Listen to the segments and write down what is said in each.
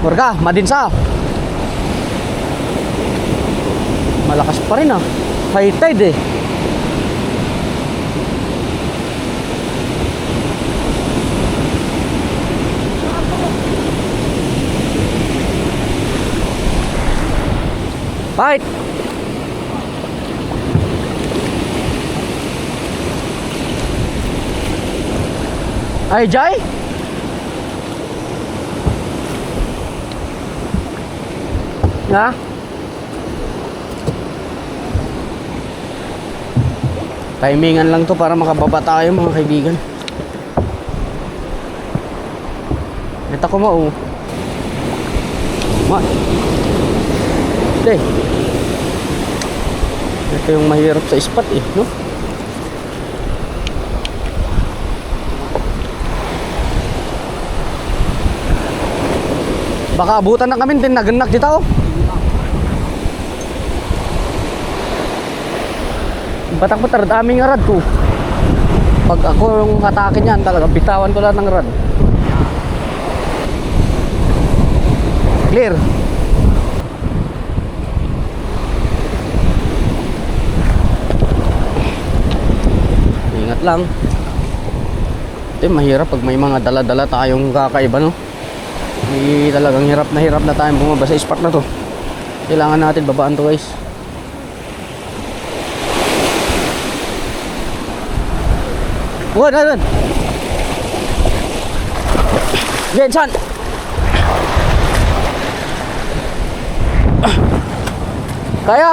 Warga, madinsa. Malakas pa rin ah. High tide eh. Fight! Ay, Jai? Na? Timingan lang to para makababa tayo mga kaibigan. Ito ko mo Ma. Hindi. Ito yung mahirap sa spot eh, no? Baka abutan na kami din naganak dito oh. Batak-batar, daming rad ko. Pag ako yung atake niyan talaga, bitawan ko lahat ng rad. Clear. Ingat lang. Ito mahirap pag may mga dala-dala tayong kakaiba, no? May talagang hirap na tayong bumaba sa spot na to. Kailangan natin babaan to, guys. Wala na. Jensan. Kaya.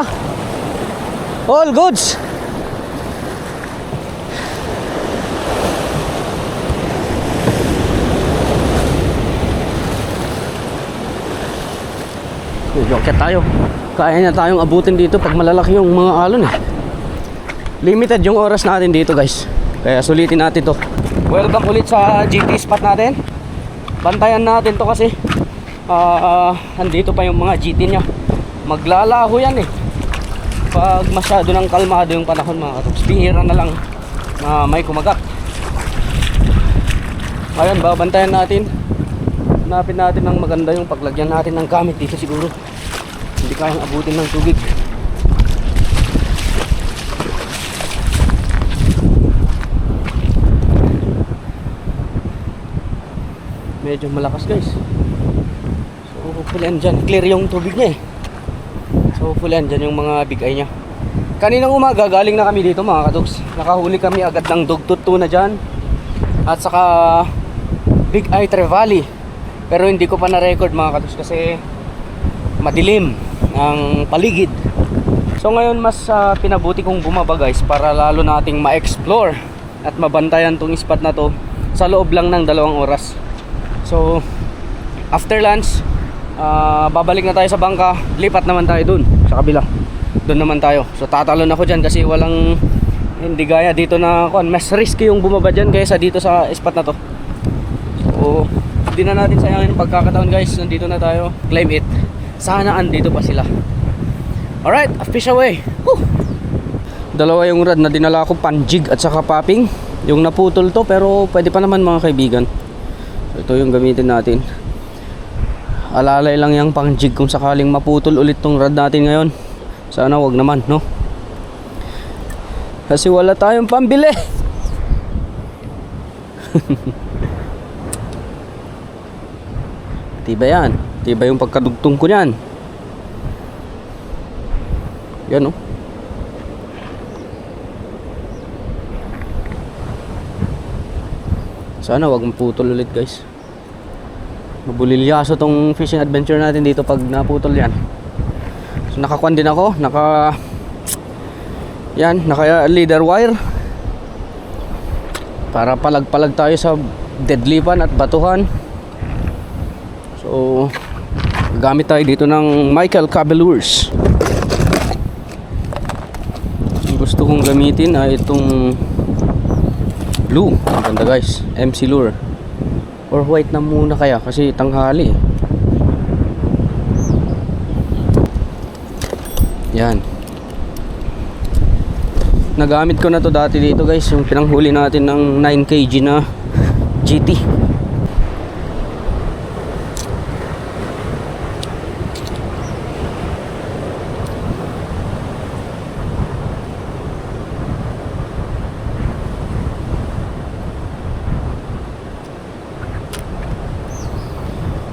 All goods. Joket tayo. Kaya na tayong abutin dito pag malalaki yung mga alon eh. Limited yung oras natin dito, guys. Kaya sulitin natin to. Welcome ulit sa GT spot natin. Bantayan natin to kasi andito pa yung mga GT nya. Maglalaho yan eh pag masyado ng kalmado yung panahon, mga katoks. Bihira na lang may kumagat. Ngayon babantayan natin. Hanapin natin ng maganda yung paglagyan natin ng gamit dito. Siguro hindi kayang abutin ng tubig. Medyo malakas, guys. So hopefully andyan clear yung tubig niya eh. So hopefully andyan yung mga big eye nya. Kaninang umaga galing na kami dito, mga katoks. Nakahuli kami agad ng dugtut tuna dyan at saka big eye trevally. Pero hindi ko pa na-record, mga katoks, kasi madilim ang paligid. So ngayon mas pinabuti kong bumaba, guys, para lalo nating ma-explore at mabantayan tong spot na to sa loob lang ng 2 oras. So after lunch babalik na tayo sa bangka. Lipat naman tayo dun sa kabila. Dun naman tayo. So tatalon ako dyan kasi walang, hindi gaya dito na mas risky yung bumaba dyan kaysa dito sa spot na to. So hindi na natin sayangin yung pagkakataon, guys. Nandito na tayo. Claim it. Sana andito pa sila. Alright, fish away. Woo! Dalawa yung rod na dinala ko, panjig at saka popping. Yung naputol to pero pwede pa naman, mga kaibigan. So ito yung gamitin natin. Alalay lang yung pangjig kung sakaling maputol ulit tong rod natin ngayon. Sana wag naman, no? Kasi wala tayong pambili. Tiba yan. Tiba yung pagkadugtong ko yan. Yan, no? Sana wag maputol ulit, guys. Mabulilyaso tong fishing adventure natin dito pag naputol yan. So nakakuan din ako. Naka leader wire para palag-palag tayo sa deadlipan at batuhan. So gamit tayo dito ng Michael Cable Lures. Gusto kong gamitin ay itong blue. Maganda, guys. MC Lure. Or white na muna kaya kasi tanghali. Yan. Nagamit ko na to dati dito guys, yung pinanghuli natin ng 9 kg na GT.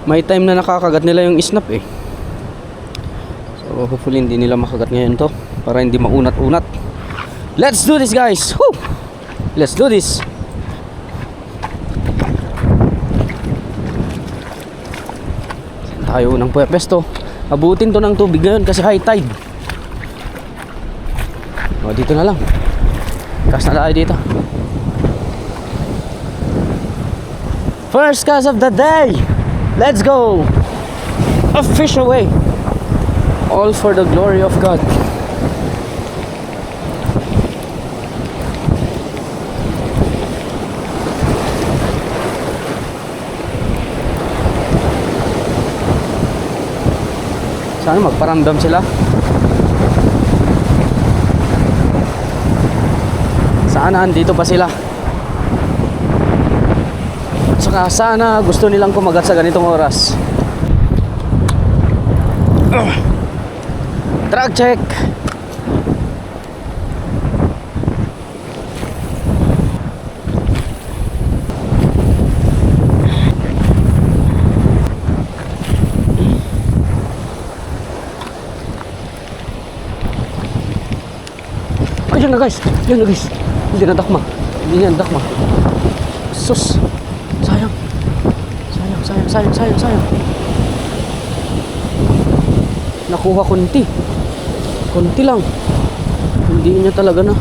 May time na nakakagat nila yung snap eh. So hopefully hindi nila makagat ngayon to, para hindi maunat-unat. Let's do this guys. Woo! Let's do this. Tayo ng pwesto. Abutin to ng tubig ngayon kasi high tide. O dito na lang. Cast na tayo dito. First cast of the day. Let's go! A fish away! All for the glory of God. Sana magparamdam sila. Sana andito pa sila. Saka sana gusto nilang kumagat sa ganitong oras. Track check. Ay, yan na guys. Yan na guys. Hindi na dakma. Hindi na dakma. Sus. Sayang. Sayang. Nakuha konti. Konti lang. Hindi niya talaga na.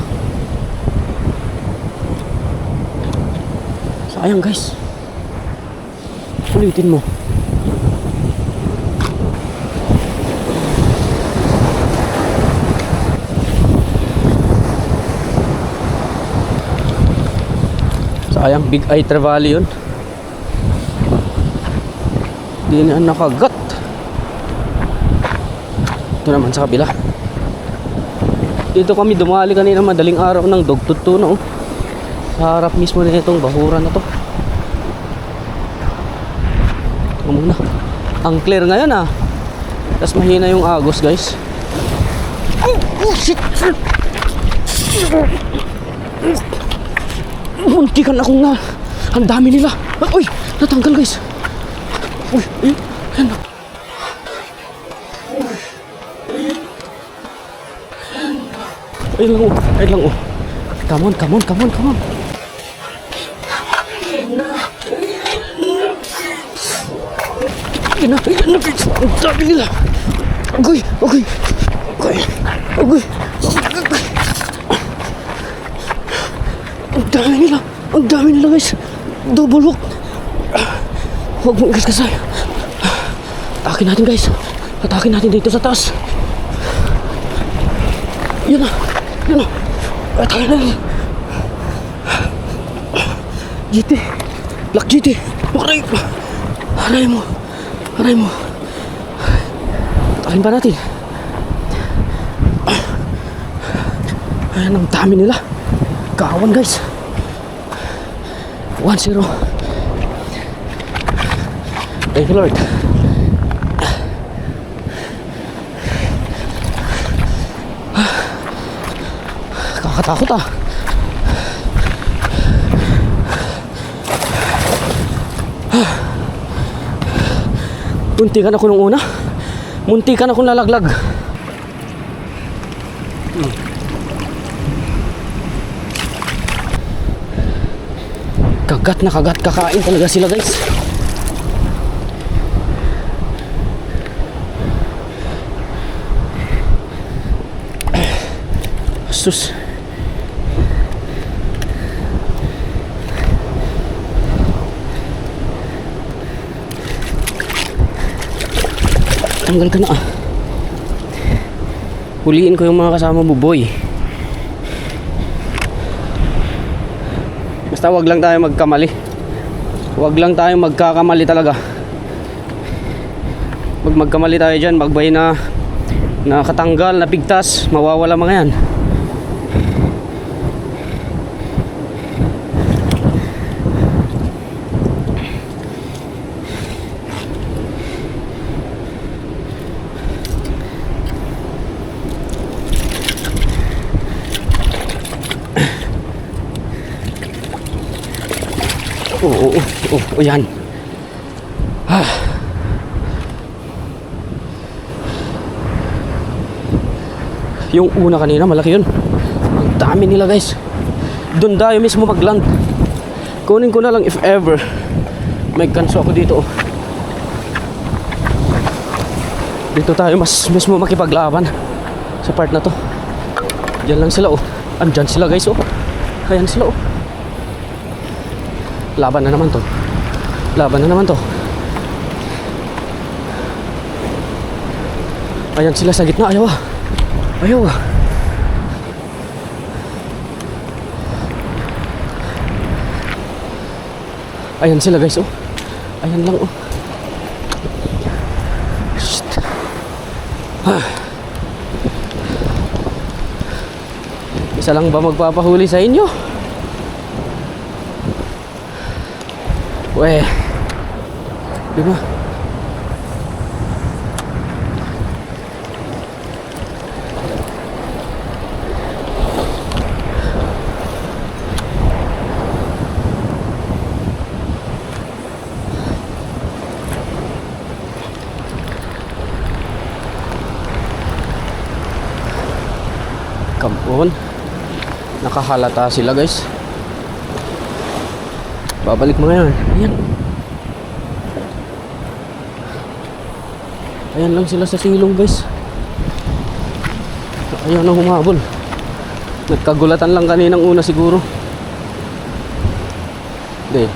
Sayang guys. Ulitin mo. Sayang, big eye trevally yun. Hindi na nakagat. Ito naman sa kabila. Dito kami dumali kanina madaling araw ng dugtod tuno. Sa harap mismo na itong bahuran na to. Ito muna. Ang clear ngayon ah. Tapos mahina yung agos guys. Oh shit. Muntikan akong na. Ang dami nila. Uy, natanggal guys. Uy, yan na. Ay lang oh. Come on. Yan na. Ang dami nila. Agoy. Ang dami nila guys. Double hook. Huwag mong ikas-kasay. Atakin natin guys. Atakin natin dito sa taas. Yan na. Atakin natin. GT. Black GT. Aray mo. Atakin pa natin. Ayan, ang dami nila. Kawan guys. 1-0. Thank you Lord. Kakatakot ah. Muntikan ako nung una. Muntikan ako nalaglag. Kagat na kagat, kakain talaga sila guys. Sus. Tanggal ka na ah. Huliin ko yung mga kasama buboy. Basta wag lang tayo magkamali. Wag lang tayo magkakamali talaga. Pag magkamali tayo dyan, magbay na nakatanggal, napigtas, mawawala mga yan. Oo, yan. Ah. Yung una kanina, malaki yun. Ang dami nila guys. Doon tayo mismo mag-land. Kunin ko na lang if ever may kanso ako dito. Dito tayo mas mismo makipaglaban sa part na to. Diyan lang sila oh. Andyan sila guys oh. Ayan sila oh. Laban na naman to. Laban na naman to. Ayan sila sa gitna. Ayaw ah. Ayaw ah. Ayan sila guys oh. Ayan lang oh. Shit. Isa lang ba magpapahuli sa inyo? Weh. Di ba? Come on. Nakahalata sila guys. Babalik mga yan. Ayan. Ayan lang sila sa silong guys. Ayan na humabol. Nagkagulatan lang kaninang una siguro. Hindi.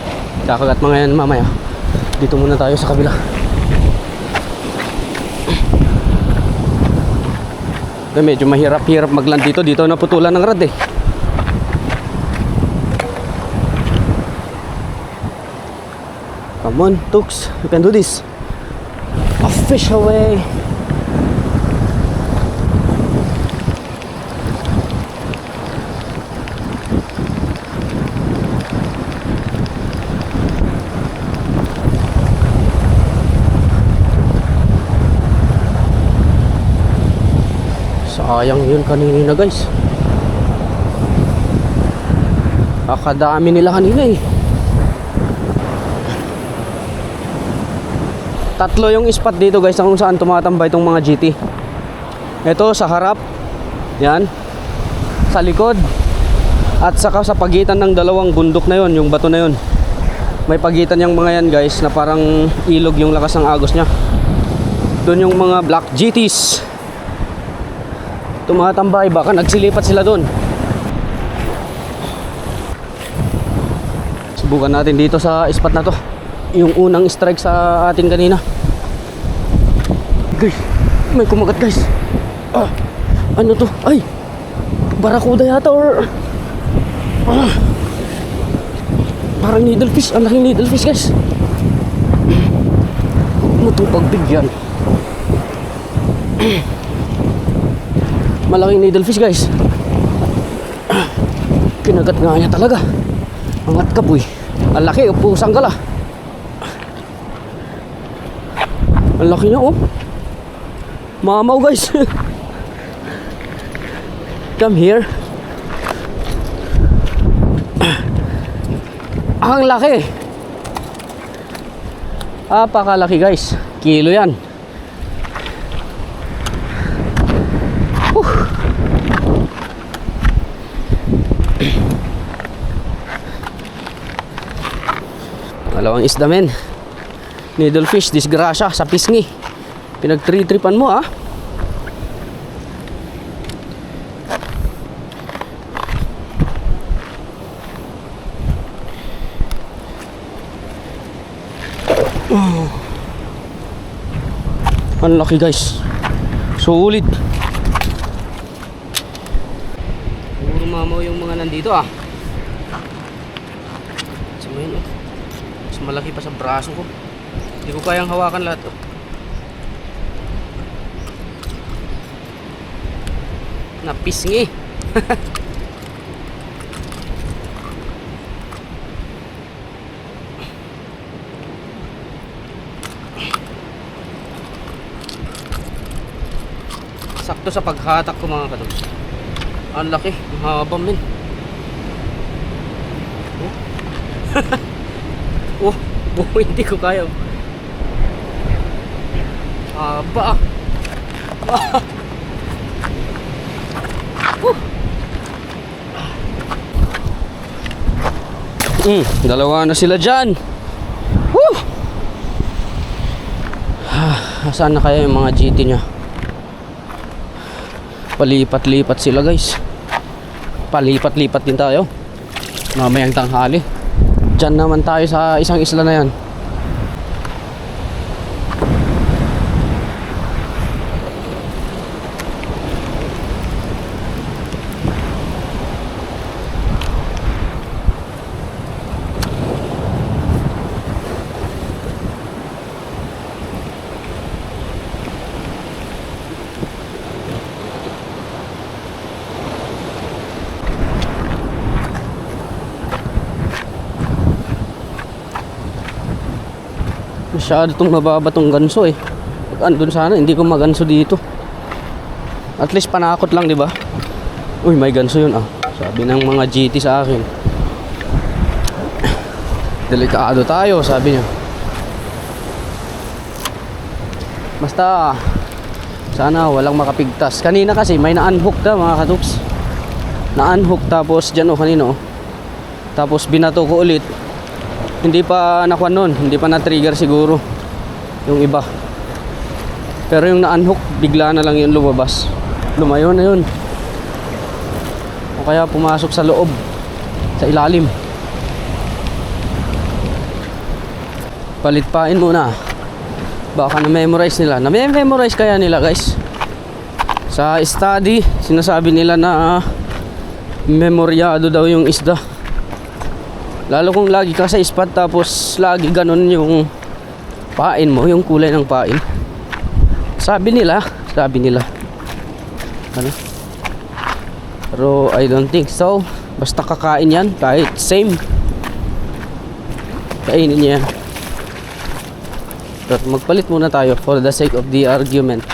Kakagat mga yan mamaya. Dito muna tayo sa kabila. Medyo mahirap-hirap magland dito. Dito naputulan ng rad eh. Come on, Tux. You can do this. A fish away. Sayang yun kanina guys. Akadami nila kanina eh. Tatlo yung spot dito guys kung saan tumatambay itong mga GT. Ito sa harap. Yan. Sa likod. At saka sa pagitan ng dalawang bundok na yon, yung bato na yon. May pagitan yung mga yan guys na parang ilog yung lakas ng agos nya. Doon yung mga black GTs tumatambay, baka nagsilipat sila doon. Subukan natin dito sa spot na to. Yung unang strike sa atin kanina. Guys, may kumagat guys. Ano to? Ay, barakuda yata or parang needlefish. Ang laking needlefish guys. Ano to pagbigyan? Malaking needlefish guys. Kinagat nga niya talaga. Angat ka boy. Ang laki, pusang gala. Ang laki niya oh. Mamaw guys. Come here. Ang laki. Apakalaki guys. Kilo yan. Dalawang isda men. Needlefish, disgrasya sa pisngi. Pinag-tripan mo ah. Ang laki guys. Sulit. Siguro mamaw yung mga nandito ah. Samayin oh. Mas malaki pa sa braso ko. Hindi ko kayang hawakan lahat oh. Napisngi. Sakto sa paghatak ko mga kadogs. Ang laki, ang haba men. Oh. Oh, hindi ko kaya. Aba. Dalawa na sila dyan. Woo! Saan na kaya yung mga GT nya? Palipat-lipat sila guys. Palipat-lipat din tayo mamayang tanghali. Diyan naman tayo sa isang isla na yan. Masyado itong mababa tong ganso eh. Pag andun sana, hindi ko maganso dito. At least panakot lang, di ba? Uy, may ganso yun ah. Sabi ng mga GT sa akin. Delikado tayo, sabi niya. Basta, sana walang makapigtas. Kanina kasi may na-unhook na mga katuks. Na-unhook tapos dyan o kanino. Tapos binato ko ulit. Hindi pa nakuha nun, hindi pa na-trigger siguro yung iba. Pero yung na-unhook, bigla na lang yun lumabas. Lumayo na yun. O kaya pumasok sa loob, sa ilalim. Palitpain muna. Baka na-memorize nila. Na-memorize kaya nila guys. Sa study, sinasabi nila na memoryado daw yung isda. Lalo kung lagi ka sa spot tapos lagi ganun yung pain mo, yung kulay ng pain. Sabi nila. Ano? Pero I don't think so. Basta kakain yan, kahit same. Kainin niya yan. Pero magpalit muna tayo for the sake of the argument.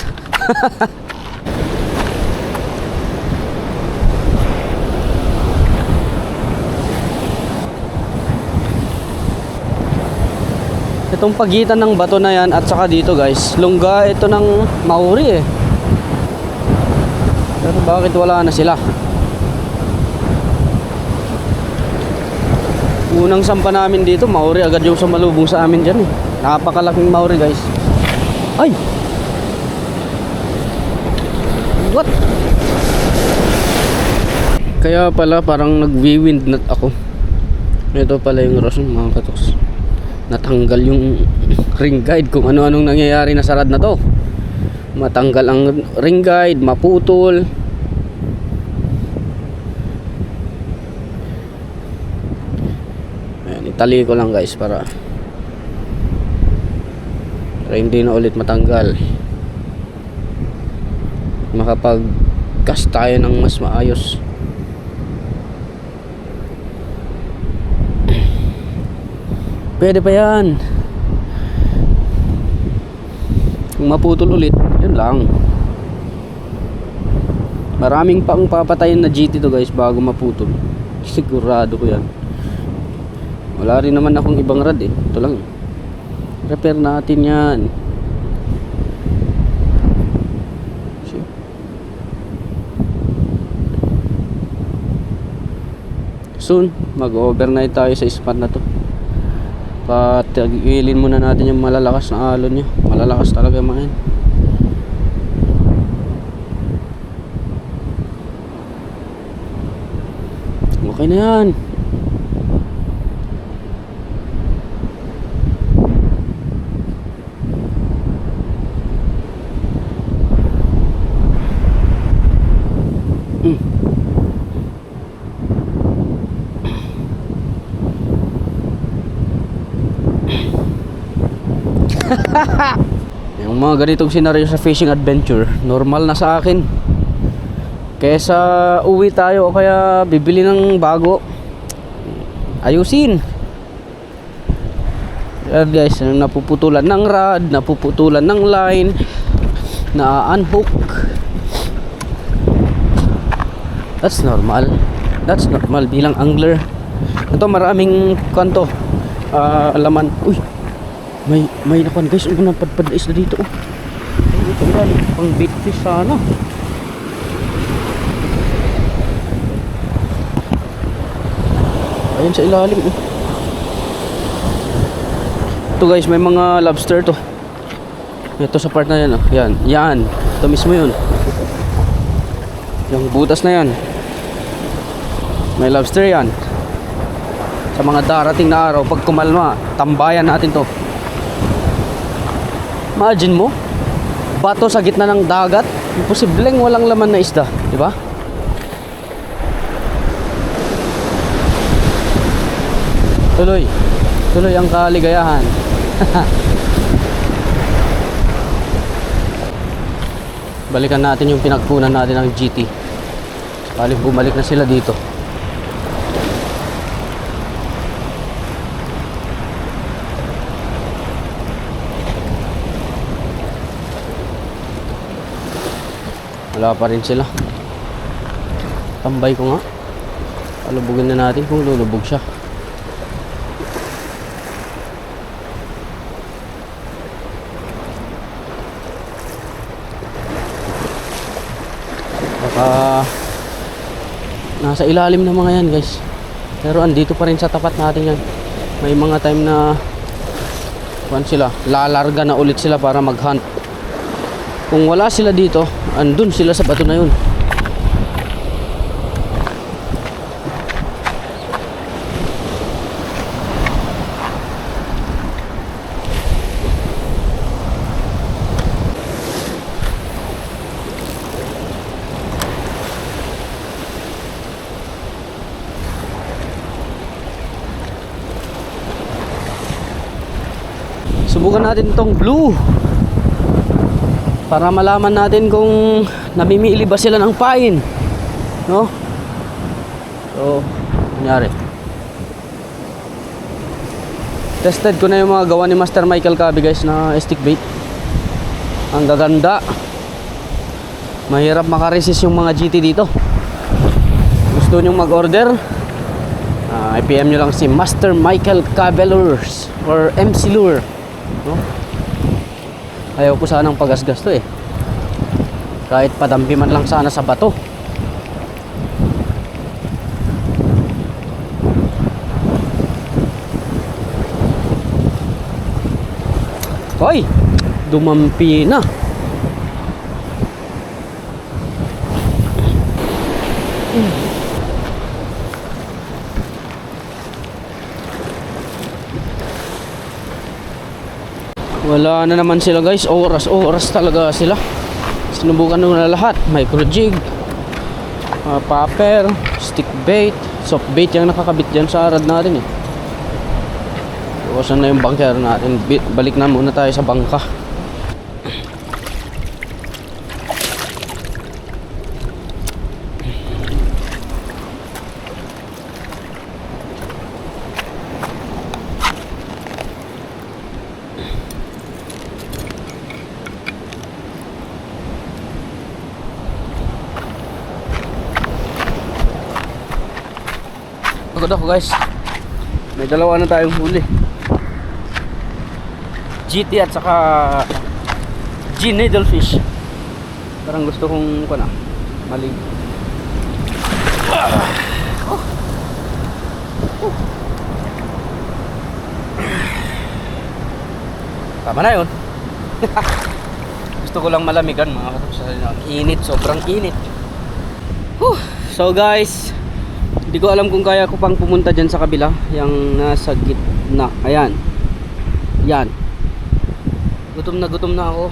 Itong pagitan ng bato na yan at saka dito guys, lungga ito ng Maori eh. Pero bakit wala na sila? Unang sampa namin dito, Maori agad yung sumalubong sa amin dyan eh. Napakalaking Maori guys. Ay! What? Kaya pala parang nag-wind net ako. Ito pala yung rason mga katoks. Natanggal yung ring guide, kung ano-anong nangyayari na sa rad na to. Matanggal ang ring guide, maputol. Ayan, itali ko lang guys para hindi na ulit matanggal. Makapag-cast tayo ng mas maayos. Pwede pa yan. Kung maputol ulit, yun lang. Maraming pang papatayin na GT to guys bago maputol. Sigurado ko yan. Wala rin naman akong ibang rad eh. Ito lang. Repair natin yan. Soon mag-overnight tayo sa spot na to. Patigilin muna natin yung malalakas na alon niya. Malalakas talaga yung mga yan. Okay na yan. Yung mga ganitong senaryo sa fishing adventure, normal na sa akin. Kesa uwi tayo o kaya bibili ng bago, ayusin. Yan guys, napuputulan ng rod, napuputulan ng line, na-unhook. That's normal. That's normal bilang angler. Ito maraming kanto. laman. Uy, may nakuan guys, ano napadpad na isda dito. Oh. Ay, ito yan, pang bait fish sana. Ayun sa ilalim. Oh. Ito guys, may mga lobster to. Ito sa part na yan. Oh. Yan. Ito mismo yun. Yung butas na yan. May lobster yan. Sa mga darating na araw, pag kumalma, tambayan natin to. Imagine mo, bato sa gitna ng dagat, imposibleng walang laman na isda, di ba? Tuloy ang kaligayahan. Balikan natin yung pinagpunan natin ng GT. Balik bumalik na sila dito. Wala pa rin sila. Tambay ko nga. Palubugin na natin kung lulubog siya. Baka nasa ilalim ng mga yan guys. Pero andito pa rin sa tapat natin yan. May mga time na sila, lalarga na ulit sila para mag-hunt. Kung wala sila dito, andun sila sa bato na yun. Subukan natin itong blue para malaman natin kung namimili ba sila ng pain, no? So, nangyari. Tested ko na yung mga gawa ni Master Michael Cabe guys na stick bait. Ang gaganda. Mahirap makaresist yung mga GT dito. Gusto nyo mag-order, i-PM nyo lang si Master Michael Cabe Lures or MC Lure, no? Ayaw ko sanang pagasgas to eh. Kahit padampi man lang sana sa bato. Hoy! Dumampi na. Wala na naman sila guys. Oras talaga sila. Sinubukan na lahat. Micro jig, popper, stick bait, soft bait yung nakakabit dyan sa arad natin eh. Iwasan na yung bunker natin. Balik na muna tayo sa bangka. Pagod ako guys. May dalawa na tayong huli. GT at saka G needlefish. Parang gusto kong malig. Tama na yun. Gusto ko lang malamigan mga kapatid. Ang init, sobrang init. So guys, hindi ko alam kung kaya ko pang pumunta dyan sa kabila. Yung nasa gitna. Ayan. Yan. Gutom na ako.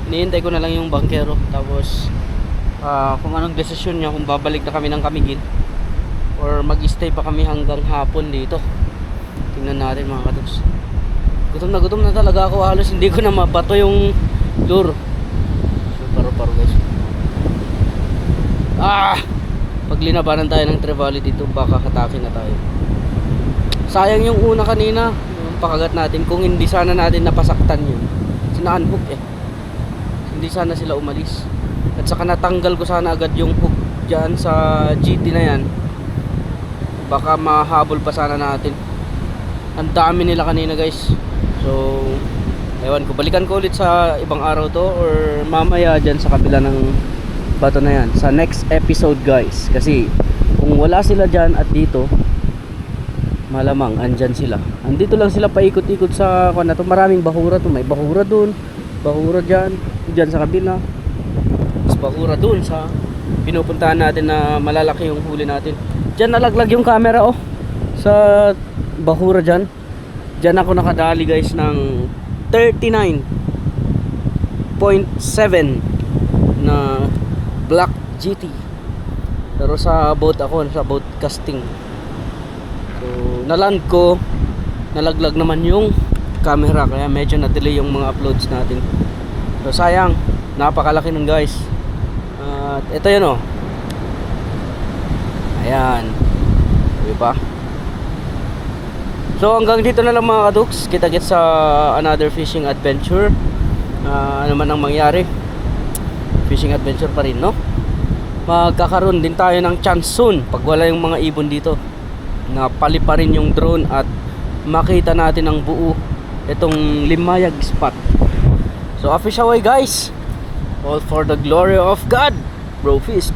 Iniintay ko na lang yung bangkero. Tapos kung anong desisyon niya, kung babalik na kami ng Camiguin or mag-stay pa kami hanggang hapon dito. Tingnan natin mga katuks. Gutom na talaga ako. Halos hindi ko na mabato yung lure. So paro-paro guys. Pag linabanan tayo ng Trevally dito, baka hatakin na tayo. Sayang yung una kanina, yung pakagat natin. Kung hindi sana natin napasaktan yun, sina-unhook eh. Hindi sana sila umalis. At saka natanggal ko sana agad yung hook dyan sa GT na yan. Baka mahabol pa sana natin. Ang dami nila kanina guys. So ewan ko, balikan ko ulit sa ibang araw to or mamaya dyan sa kabila ng bato na yan sa next episode guys. Kasi kung wala sila dyan at dito, malamang andyan sila. Andito lang sila paikot-ikot sa na to. Maraming bahura to. May bahura dun, bahura dyan, dyan sa kabila, mas bahura dun sa pinupuntahan natin na malalaki yung huli natin. Dyan nalaglag yung camera oh, sa bahura dyan. Dyan ako nakadali guys ng 39.7 na Black GT. Pero sa boat ako, sa boat casting. So naland ko, nalaglag naman yung camera, kaya medyo na-delay yung mga uploads natin. So sayang, napakalaki nun guys. At ito yun oh. Ayan, diba? So hanggang dito na lang mga kaduks. Kita-kits sa another fishing adventure. Ano man ang mangyari, fishing adventure pa rin, no? Magkakaroon din tayo ng chance soon pag wala yung mga ibon dito, na paliparin yung drone at makita natin ang buo itong Limayag spot. So fish away guys, all for the glory of God. Bro, fish.